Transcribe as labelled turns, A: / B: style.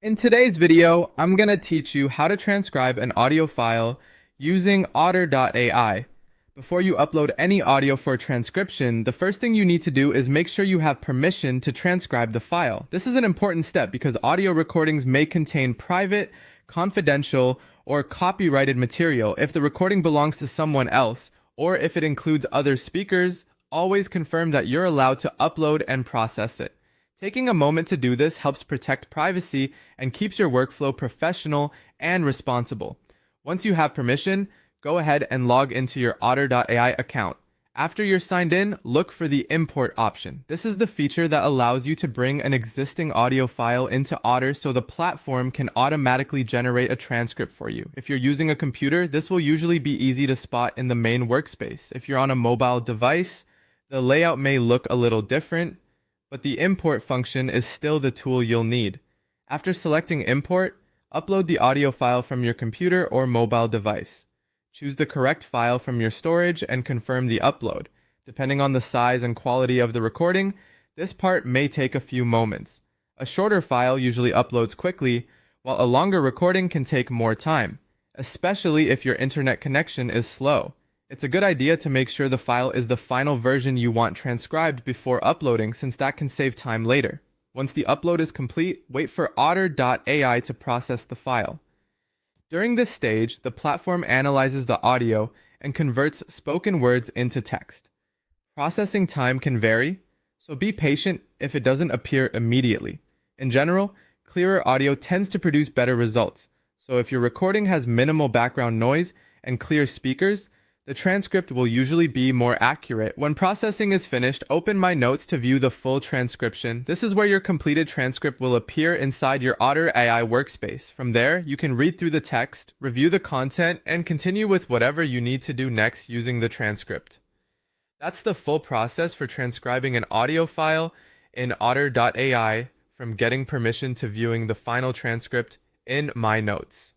A: In today's video, I'm going to teach you how to transcribe an audio file using Otter AI. Before you upload any audio for transcription, the first thing you need to do is make sure you have permission to transcribe the file. This is an important step because audio recordings may contain private, confidential, or copyrighted material. If the recording belongs to someone else, or if it includes other speakers, always confirm that you're allowed to upload and process it. Taking a moment to do this helps protect privacy and keeps your workflow professional and responsible. Once you have permission, go ahead and log into your Otter AI account. After you're signed in, look for the import option. This is the feature that allows you to bring an existing audio file into Otter so the platform can automatically generate a transcript for you. If you're using a computer, this will usually be easy to spot in the main workspace. If you're on a mobile device, the layout may look a little different, but the import function is still the tool you'll need. After selecting import, upload the audio file from your computer or mobile device. Choose the correct file from your storage and confirm the upload. Depending on the size and quality of the recording, this part may take a few moments. A shorter file usually uploads quickly, while a longer recording can take more time, especially if your internet connection is slow. It's a good idea to make sure the file is the final version you want transcribed before uploading, since that can save time later. Once the upload is complete, wait for Otter AI to process the file. During this stage, the platform analyzes the audio and converts spoken words into text. Processing time can vary, so be patient if it doesn't appear immediately. In general, clearer audio tends to produce better results, so if your recording has minimal background noise and clear speakers, the transcript will usually be more accurate. When processing is finished, open My Notes to view the full transcription. This is where your completed transcript will appear inside your Otter AI workspace. From there, you can read through the text, review the content, and continue with whatever you need to do next using the transcript. That's the full process for transcribing an audio file in Otter AI, from getting permission to viewing the final transcript in My Notes.